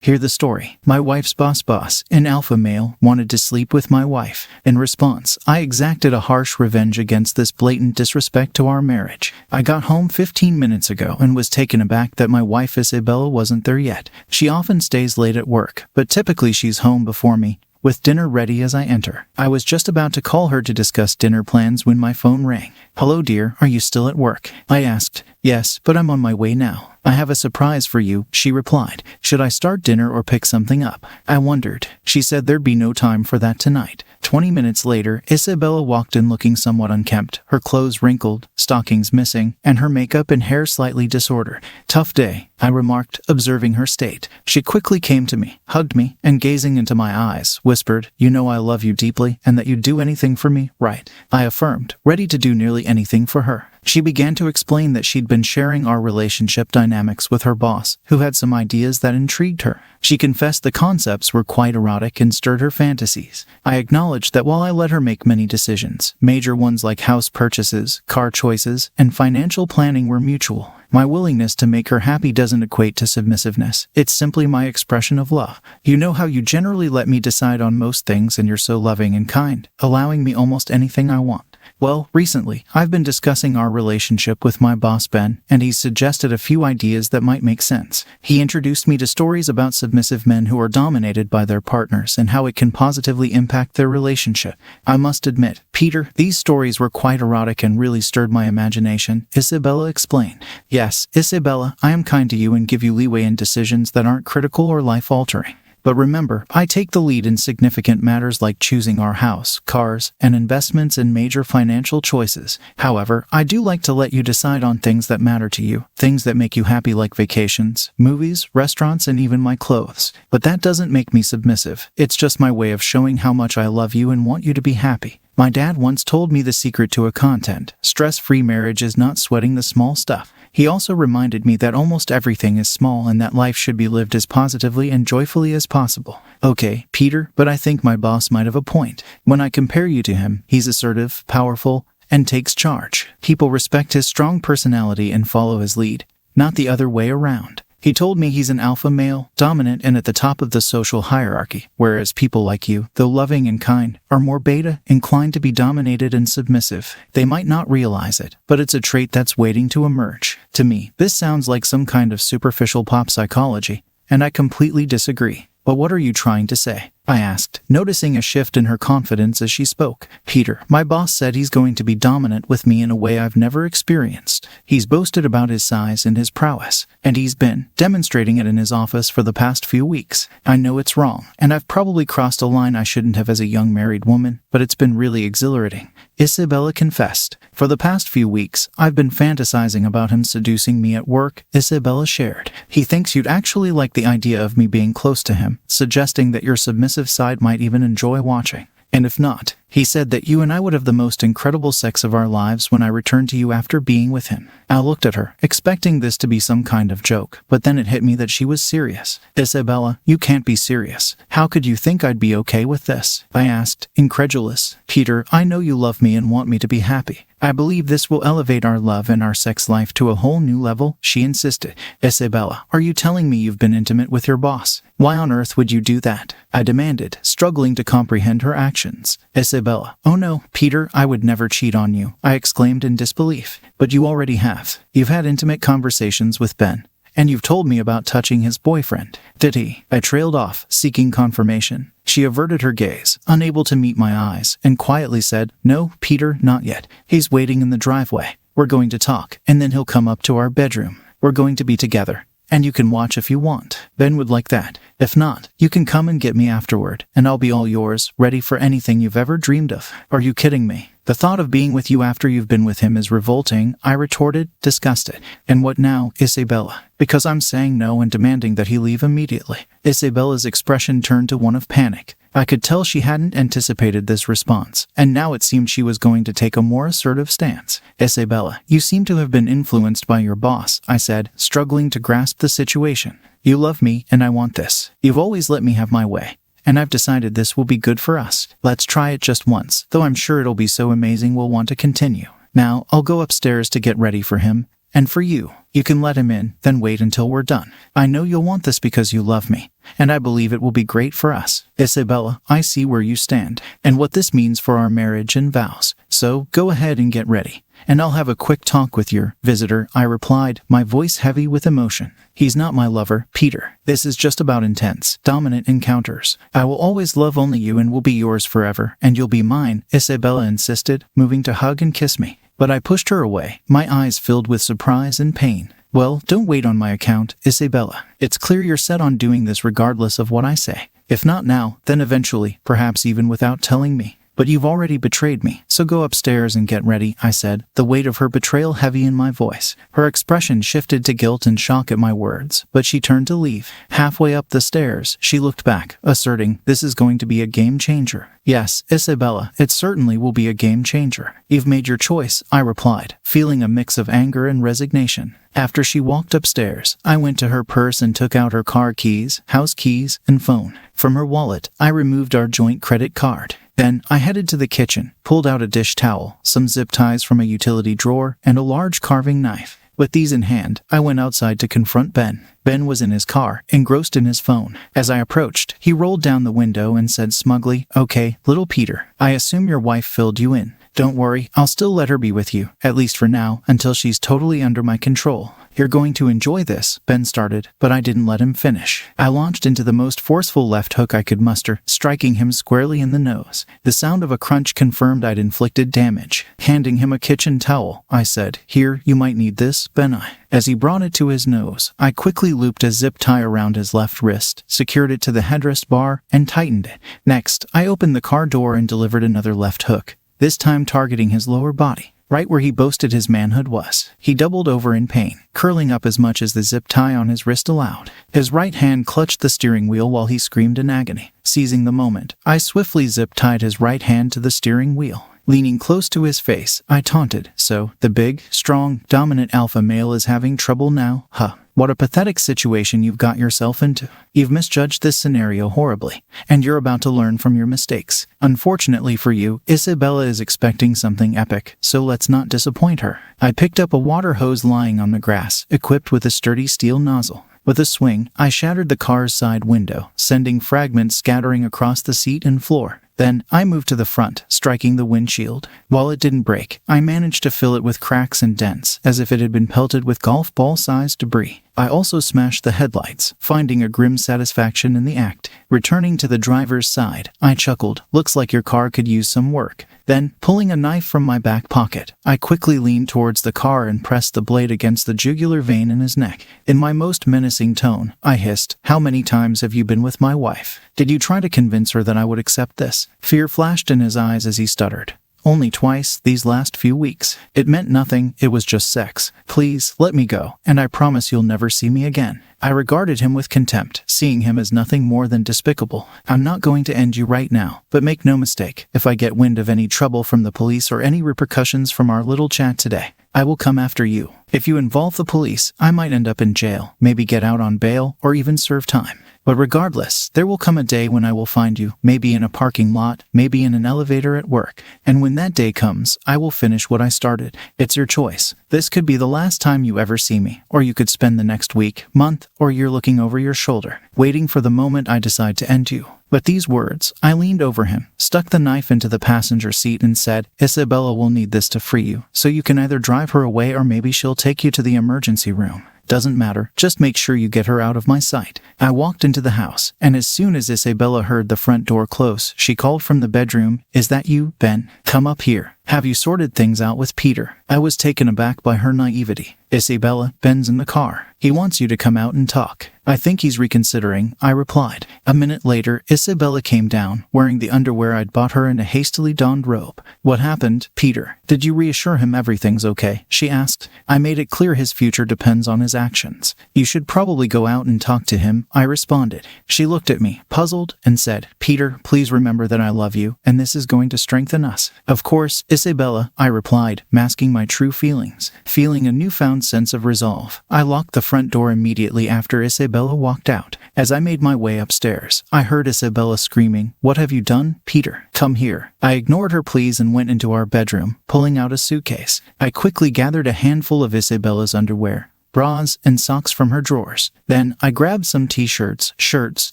Hear the story. My wife's boss, an alpha male, wanted to sleep with my wife. In response, I exacted a harsh revenge against this blatant disrespect to our marriage. I got home 15 minutes ago and was taken aback that my wife Isabella wasn't there yet. She often stays late at work, but typically she's home before me, with dinner ready as I enter. I was just about to call her to discuss dinner plans when my phone rang. "Hello dear, are you still at work?" I asked. "Yes, but I'm on my way now. I have a surprise for you," she replied. "Should I start dinner or pick something up?" I wondered. She said there'd be no time for that tonight. 20 minutes later, Isabella walked in looking somewhat unkempt, her clothes wrinkled, stockings missing, and her makeup and hair slightly disordered. "Tough day," I remarked, observing her state. She quickly came to me, hugged me, and gazing into my eyes, whispered, "You know I love you deeply and that you'd do anything for me, right?" I affirmed, ready to do nearly anything for her. She began to explain that she'd been sharing our relationship dynamics with her boss, who had some ideas that intrigued her. She confessed the concepts were quite erotic and stirred her fantasies. I acknowledged that while I let her make many decisions, major ones like house purchases, car choices, and financial planning were mutual. My willingness to make her happy doesn't equate to submissiveness. It's simply my expression of love. "You know how you generally let me decide on most things, and you're so loving and kind, allowing me almost anything I want. Well, recently, I've been discussing our relationship with my boss Ben, and he's suggested a few ideas that might make sense. He introduced me to stories about submissive men who are dominated by their partners and how it can positively impact their relationship. I must admit, Peter, these stories were quite erotic and really stirred my imagination," Isabella explained. "Yes, Isabella, I am kind to you and give you leeway in decisions that aren't critical or life-altering. But remember, I take the lead in significant matters like choosing our house, cars, and investments in major financial choices. However, I do like to let you decide on things that matter to you, things that make you happy like vacations, movies, restaurants, and even my clothes. But that doesn't make me submissive. It's just my way of showing how much I love you and want you to be happy. My dad once told me the secret to a stress-free marriage is not sweating the small stuff. He also reminded me that almost everything is small and that life should be lived as positively and joyfully as possible." "Okay, Peter, but I think my boss might have a point. When I compare you to him, he's assertive, powerful, and takes charge. People respect his strong personality and follow his lead, not the other way around. He told me he's an alpha male, dominant and at the top of the social hierarchy, whereas people like you, though loving and kind, are more beta, inclined to be dominated and submissive. They might not realize it, but it's a trait that's waiting to emerge. To me, this sounds like some kind of superficial pop psychology, and I completely disagree. But what are you trying to say?" I asked, noticing a shift in her confidence as she spoke. "Peter, my boss said he's going to be dominant with me in a way I've never experienced. He's boasted about his size and his prowess, and he's been demonstrating it in his office for the past few weeks. I know it's wrong, and I've probably crossed a line I shouldn't have as a young married woman, but it's been really exhilarating," Isabella confessed. "For the past few weeks, I've been fantasizing about him seducing me at work," Isabella shared. "He thinks you'd actually like the idea of me being close to him, suggesting that your submissive side might even enjoy watching. And if not, he said that you and I would have the most incredible sex of our lives when I returned to you after being with him." I looked at her, expecting this to be some kind of joke, but then it hit me that she was serious. "Isabella, you can't be serious. How could you think I'd be okay with this?" I asked, incredulous. "Peter, I know you love me and want me to be happy. I believe this will elevate our love and our sex life to a whole new level," she insisted. "Isabella, are you telling me you've been intimate with your boss? Why on earth would you do that?" I demanded, struggling to comprehend her actions. "Isabella, oh no, Peter, I would never cheat on you," I exclaimed in disbelief. "But you already have. You've had intimate conversations with Ben. And you've told me about touching his boyfriend." "Did he?" I trailed off, seeking confirmation. She averted her gaze, unable to meet my eyes, and quietly said, "No, Peter, not yet. He's waiting in the driveway. We're going to talk, and then he'll come up to our bedroom. We're going to be together. And you can watch if you want. Ben would like that. If not, you can come and get me afterward, and I'll be all yours, ready for anything you've ever dreamed of." "Are you kidding me? The thought of being with you after you've been with him is revolting," I retorted, disgusted. "And what now, Isabella? Because I'm saying no and demanding that he leave immediately." Isabella's expression turned to one of panic. I could tell she hadn't anticipated this response, and now it seemed she was going to take a more assertive stance. "Isabella, you seem to have been influenced by your boss," I said, struggling to grasp the situation. "You love me, and I want this. You've always let me have my way. And I've decided this will be good for us. Let's try it just once, though I'm sure it'll be so amazing we'll want to continue. Now, I'll go upstairs to get ready for him. And for you, you can let him in, then wait until we're done. I know you'll want this because you love me, and I believe it will be great for us. Isabella, I see where you stand, and what this means for our marriage and vows. So, go ahead and get ready, and I'll have a quick talk with your visitor, I replied, my voice heavy with emotion. He's not my lover, Peter. This is just about intense, dominant encounters. I will always love only you and will be yours forever, and you'll be mine, Isabella insisted, moving to hug and kiss me. But I pushed her away, my eyes filled with surprise and pain. Well, don't wait on my account, Isabella. It's clear you're set on doing this regardless of what I say. If not now, then eventually, perhaps even without telling me. But you've already betrayed me, so go upstairs and get ready, I said, the weight of her betrayal heavy in my voice. Her expression shifted to guilt and shock at my words, but she turned to leave. Halfway up the stairs, she looked back, asserting, this is going to be a game changer. Yes, Isabella, it certainly will be a game changer. You've made your choice, I replied, feeling a mix of anger and resignation. After she walked upstairs, I went to her purse and took out her car keys, house keys, and phone. From her wallet, I removed our joint credit card. Then, I headed to the kitchen, pulled out a dish towel, some zip ties from a utility drawer, and a large carving knife. With these in hand, I went outside to confront Ben. Ben was in his car, engrossed in his phone. As I approached, he rolled down the window and said smugly, okay, little Peter, I assume your wife filled you in. Don't worry, I'll still let her be with you, at least for now, until she's totally under my control. You're going to enjoy this, Ben started, but I didn't let him finish. I launched into the most forceful left hook I could muster, striking him squarely in the nose. The sound of a crunch confirmed I'd inflicted damage. Handing him a kitchen towel, I said, here, you might need this, Ben. As he brought it to his nose, I quickly looped a zip tie around his left wrist, secured it to the headrest bar, and tightened it. Next, I opened the car door and delivered another left hook, this time targeting his lower body, right where he boasted his manhood was. He doubled over in pain, curling up as much as the zip tie on his wrist allowed. His right hand clutched the steering wheel while he screamed in agony. Seizing the moment, I swiftly zip-tied his right hand to the steering wheel. Leaning close to his face, I taunted, so, the big, strong, dominant alpha male is having trouble now, huh? What a pathetic situation you've got yourself into. You've misjudged this scenario horribly, and you're about to learn from your mistakes. Unfortunately for you, Isabella is expecting something epic, so let's not disappoint her. I picked up a water hose lying on the grass, equipped with a sturdy steel nozzle. With a swing, I shattered the car's side window, sending fragments scattering across the seat and floor. Then, I moved to the front, striking the windshield. While it didn't break, I managed to fill it with cracks and dents, as if it had been pelted with golf ball-sized debris. I also smashed the headlights, finding a grim satisfaction in the act. Returning to the driver's side, I chuckled, looks like your car could use some work. Then, pulling a knife from my back pocket, I quickly leaned towards the car and pressed the blade against the jugular vein in his neck. In my most menacing tone, I hissed, how many times have you been with my wife? Did you try to convince her that I would accept this? Fear flashed in his eyes as he stuttered. Only twice, these last few weeks. It meant nothing, it was just sex. Please, let me go, and I promise you'll never see me again. I regarded him with contempt, seeing him as nothing more than despicable. I'm not going to end you right now, but make no mistake, if I get wind of any trouble from the police or any repercussions from our little chat today, I will come after you. If you involve the police, I might end up in jail, maybe get out on bail, or even serve time. But regardless, there will come a day when I will find you, maybe in a parking lot, maybe in an elevator at work. And when that day comes, I will finish what I started. It's your choice. This could be the last time you ever see me, or you could spend the next week, month, or year looking over your shoulder, waiting for the moment I decide to end you. With these words, I leaned over him, stuck the knife into the passenger seat and said, Isabella will need this to free you, so you can either drive her away or maybe she'll take you to the emergency room. Doesn't matter, just make sure you get her out of my sight. I walked into the house, and as soon as Isabella heard the front door close, she called from the bedroom, Is that you, Ben? Come up here. Have you sorted things out with Peter? I was taken aback by her naivety. Isabella, Ben's in the car. He wants you to come out and talk. I think he's reconsidering, I replied. A minute later, Isabella came down, wearing the underwear I'd bought her and a hastily donned robe. What happened, Peter? Did you reassure him everything's okay? She asked. I made it clear his future depends on his actions. You should probably go out and talk to him, I responded. She looked at me, puzzled, and said, Peter, please remember that I love you, and this is going to strengthen us. Of course, Isabella, I replied, masking my true feelings. Feeling a newfound sense of resolve, I locked the front door immediately after Isabella walked out. As I made my way upstairs, I heard Isabella screaming, What have you done, Peter? Come here. I ignored her pleas and went into our bedroom, pulling out a suitcase. I quickly gathered a handful of Isabella's underwear, bras, and socks from her drawers. Then I grabbed some t-shirts, shirts,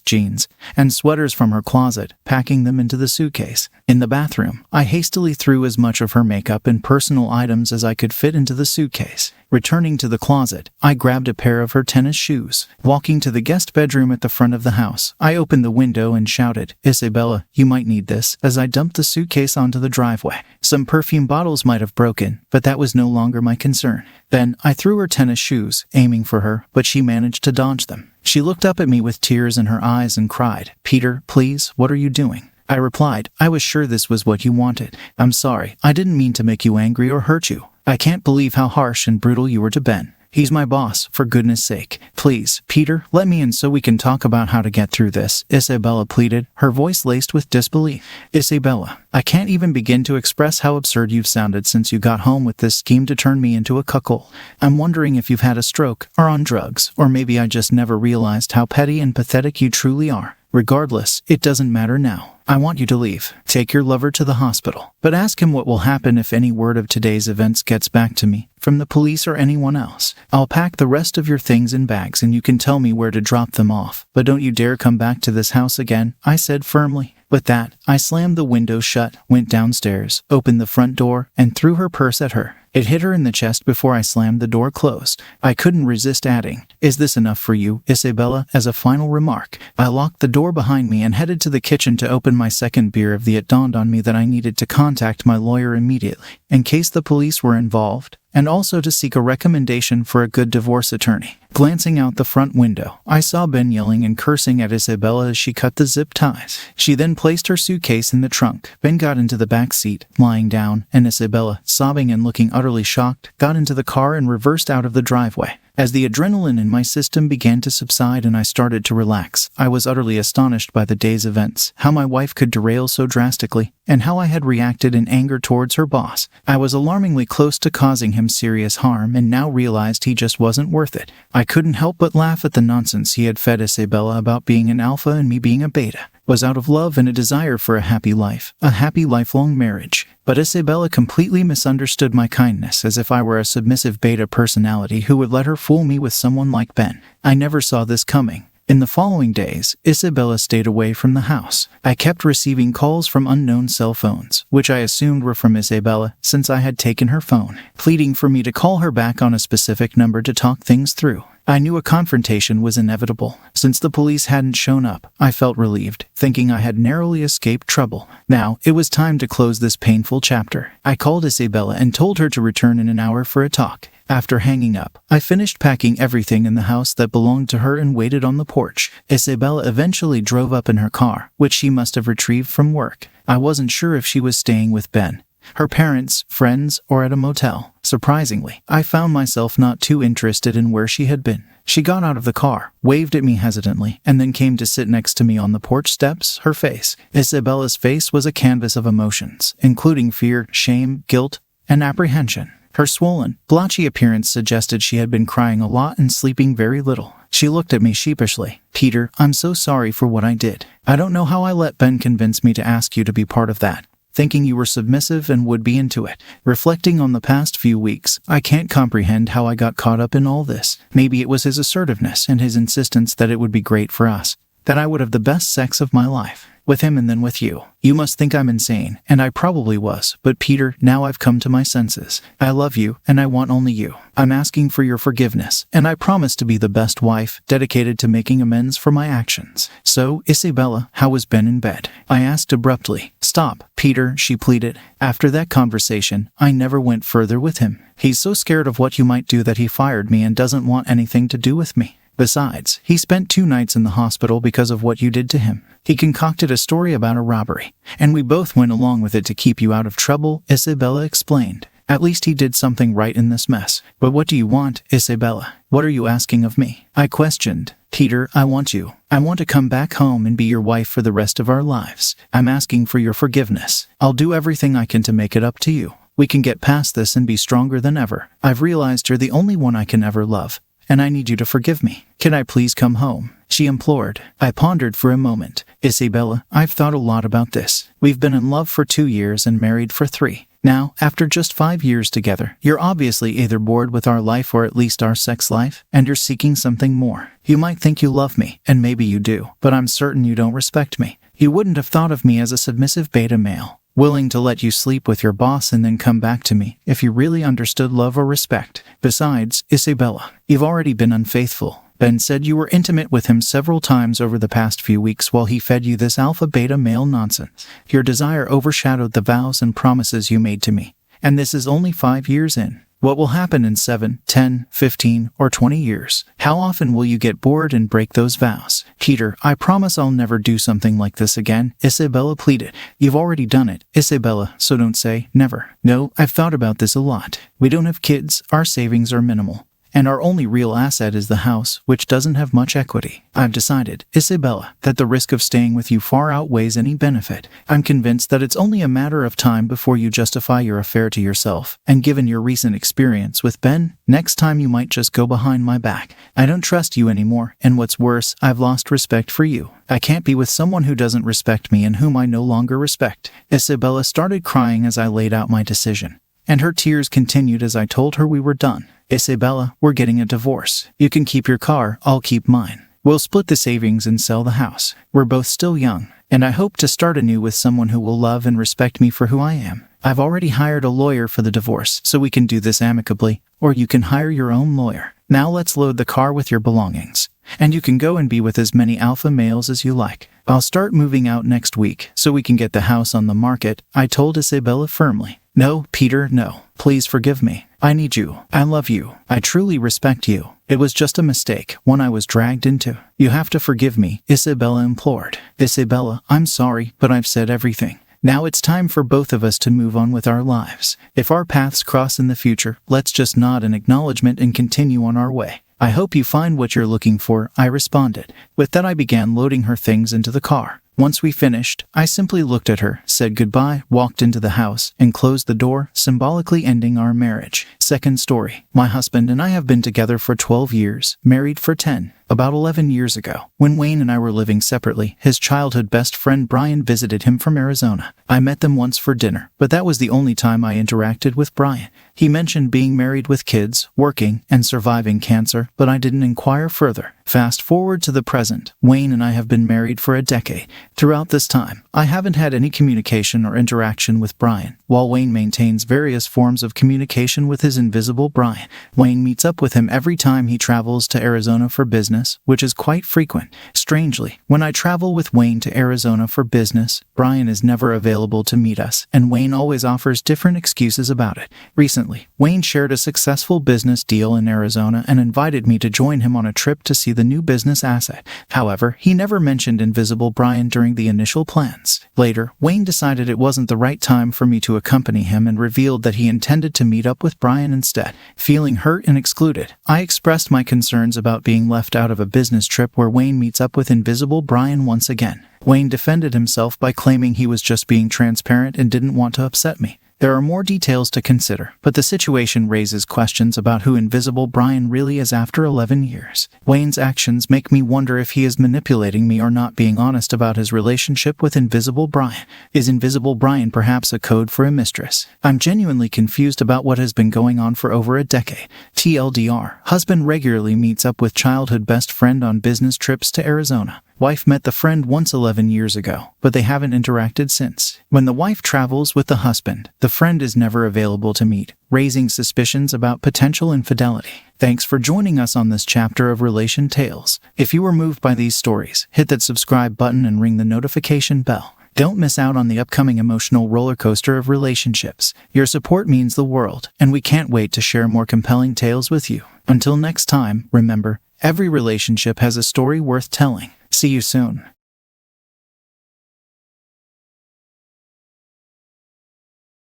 jeans, and sweaters from her closet, packing them into the suitcase. In the bathroom, I hastily threw as much of her makeup and personal items as I could fit into the suitcase. Returning to the closet, I grabbed a pair of her tennis shoes. Walking to the guest bedroom at the front of the house, I opened the window and shouted, "Isabella, you might need this," as I dumped the suitcase onto the driveway. Some perfume bottles might have broken, but that was no longer my concern. Then I threw her tennis shoes, aiming for her, but she managed to dodge them. She looked up at me with tears in her eyes and cried, "Peter, please, what are you doing?" I replied, "I was sure this was what you wanted. I'm sorry, I didn't mean to make you angry or hurt you. I can't believe how harsh and brutal you were to Ben. He's my boss, for goodness sake. Please, Peter, let me in so we can talk about how to get through this," Isabella pleaded, her voice laced with disbelief. "Isabella, I can't even begin to express how absurd you've sounded since you got home with this scheme to turn me into a cuckold. I'm wondering if you've had a stroke, or on drugs, or maybe I just never realized how petty and pathetic you truly are. Regardless, it doesn't matter now. I want you to leave. Take your lover to the hospital. But ask him what will happen if any word of today's events gets back to me, from the police or anyone else. I'll pack the rest of your things in bags and you can tell me where to drop them off. But don't you dare come back to this house again," I said firmly. With that, I slammed the window shut, went downstairs, opened the front door, and threw her purse at her. It hit her in the chest before I slammed the door closed. I couldn't resist adding, "Is this enough for you, Isabella?" as a final remark. I locked the door behind me and headed to the kitchen to open my second beer. It dawned on me that I needed to contact my lawyer immediately, in case the police were involved, and also to seek a recommendation for a good divorce attorney. Glancing out the front window, I saw Ben yelling and cursing at Isabella as she cut the zip ties. She then placed her suitcase in the trunk. Ben got into the back seat, lying down, and Isabella, sobbing and looking utterly shocked, got into the car and reversed out of the driveway. As the adrenaline in my system began to subside and I started to relax, I was utterly astonished by the day's events, how my wife could derail so drastically, and how I had reacted in anger towards her boss. I was alarmingly close to causing him serious harm and now realized he just wasn't worth it. I couldn't help but laugh at the nonsense he had fed Isabella about being an alpha and me being a beta. Was out of love and a desire for a happy life, a happy lifelong marriage. But Isabella completely misunderstood my kindness, as if I were a submissive beta personality who would let her fool me with someone like Ben. I never saw this coming. In the following days, Isabella stayed away from the house. I kept receiving calls from unknown cell phones, which I assumed were from Isabella since I had taken her phone, pleading for me to call her back on a specific number to talk things through. I knew a confrontation was inevitable. Since the police hadn't shown up, I felt relieved, thinking I had narrowly escaped trouble. Now, it was time to close this painful chapter. I called Isabella and told her to return in an hour for a talk. After hanging up, I finished packing everything in the house that belonged to her and waited on the porch. Isabella eventually drove up in her car, which she must have retrieved from work. I wasn't sure if she was staying with Ben, her parents, friends, or at a motel. Surprisingly, I found myself not too interested in where she had been. She got out of the car, waved at me hesitantly, and then came to sit next to me on the porch steps, her face. Isabella's face was a canvas of emotions, including fear, shame, guilt, and apprehension. Her swollen, blotchy appearance suggested she had been crying a lot and sleeping very little. She looked at me sheepishly. "Peter, I'm so sorry for what I did. I don't know how I let Ben convince me to ask you to be part of that, thinking you were submissive and would be into it. Reflecting on the past few weeks, I can't comprehend how I got caught up in all this. Maybe it was his assertiveness and his insistence that it would be great for us, that I would have the best sex of my life, with him and then with you. You must think I'm insane, and I probably was, but Peter, now I've come to my senses. I love you, and I want only you. I'm asking for your forgiveness, and I promise to be the best wife, dedicated to making amends for my actions." "So, Isabella, how was Ben in bed?" I asked abruptly. "Stop, Peter," she pleaded. "After that conversation, I never went further with him. He's so scared of what you might do that he fired me and doesn't want anything to do with me. Besides, he spent 2 nights in the hospital because of what you did to him. He concocted a story about a robbery, and we both went along with it to keep you out of trouble," Isabella explained. "At least he did something right in this mess. But what do you want, Isabella? What are you asking of me?" I questioned. "Peter, I want you. I want to come back home and be your wife for the rest of our lives. I'm asking for your forgiveness. I'll do everything I can to make it up to you. We can get past this and be stronger than ever. I've realized you're the only one I can ever love, and I need you to forgive me. Can I please come home?" she implored. I pondered for a moment. "Isabella, I've thought a lot about this. We've been in love for 2 years and married for 3. Now, after just 5 years together, you're obviously either bored with our life or at least our sex life, and you're seeking something more. You might think you love me, and maybe you do, but I'm certain you don't respect me. You wouldn't have thought of me as a submissive beta male, willing to let you sleep with your boss and then come back to me if you really understood love or respect. Besides, Isabella, you've already been unfaithful. Ben said you were intimate with him several times over the past few weeks while he fed you this alpha-beta male nonsense. Your desire overshadowed the vows and promises you made to me. And this is only 5 years in. What will happen in 7, 10, 15, or 20 years? How often will you get bored and break those vows? Peter, I promise I'll never do something like this again, Isabella pleaded. You've already done it, Isabella, so don't say never. No, I've thought about this a lot. We don't have kids, our savings are minimal. And our only real asset is the house, which doesn't have much equity. I've decided, Isabella, that the risk of staying with you far outweighs any benefit. I'm convinced that it's only a matter of time before you justify your affair to yourself, and given your recent experience with Ben, next time you might just go behind my back. I don't trust you anymore, and what's worse, I've lost respect for you. I can't be with someone who doesn't respect me and whom I no longer respect. Isabella started crying as I laid out my decision, and her tears continued as I told her we were done. Isabella, we're getting a divorce. You can keep your car, I'll keep mine. We'll split the savings and sell the house. We're both still young, and I hope to start anew with someone who will love and respect me for who I am. I've already hired a lawyer for the divorce, so we can do this amicably, or you can hire your own lawyer. Now let's load the car with your belongings, and you can go and be with as many alpha males as you like. I'll start moving out next week, so we can get the house on the market, I told Isabella firmly. No, Peter, no. Please forgive me. I need you. I love you. I truly respect you. It was just a mistake, one I was dragged into. You have to forgive me, Isabella implored. Isabella, I'm sorry, but I've said everything. Now it's time for both of us to move on with our lives. If our paths cross in the future, let's just nod in acknowledgement and continue on our way. I hope you find what you're looking for, I responded. With that I began loading her things into the car. Once we finished, I simply looked at her, said goodbye, walked into the house, and closed the door, symbolically ending our marriage. Second story. My husband and I have been together for 12 years, married for 10. About 11 years ago, when Wayne and I were living separately, his childhood best friend Brian visited him from Arizona. I met them once for dinner, but that was the only time I interacted with Brian. He mentioned being married with kids, working, and surviving cancer, but I didn't inquire further. Fast forward to the present, Wayne and I have been married for a decade. Throughout this time, I haven't had any communication or interaction with Brian, while Wayne maintains various forms of communication with his invisible Brian. Wayne meets up with him every time he travels to Arizona for business, which is quite frequent. Strangely, when I travel with Wayne to Arizona for business, Brian is never available to meet us, and Wayne always offers different excuses about it. Recently, Wayne shared a successful business deal in Arizona and invited me to join him on a trip to see the new business asset. However, he never mentioned invisible Brian during the initial plans. Later, Wayne decided it wasn't the right time for me to accompany him and revealed that he intended to meet up with Brian instead. Feeling hurt and excluded, I expressed my concerns about being left out of a business trip where Wayne meets up with invisible Brian once again. Wayne defended himself by claiming he was just being transparent and didn't want to upset me. There are more details to consider, but the situation raises questions about who invisible Brian really is after 11 years. Wayne's actions make me wonder if he is manipulating me or not being honest about his relationship with invisible Brian. Is invisible Brian perhaps a code for a mistress? I'm genuinely confused about what has been going on for over a decade. TLDR, husband regularly meets up with childhood best friend on business trips to Arizona. Wife met the friend once 11 years ago, but they haven't interacted since. When the wife travels with the husband, the friend is never available to meet, raising suspicions about potential infidelity. Thanks for joining us on this chapter of Relation Tales. If you were moved by these stories, hit that subscribe button and ring the notification bell. Don't miss out on the upcoming emotional roller coaster of relationships. Your support means the world, and we can't wait to share more compelling tales with you. Until next time, remember, every relationship has a story worth telling. See you soon.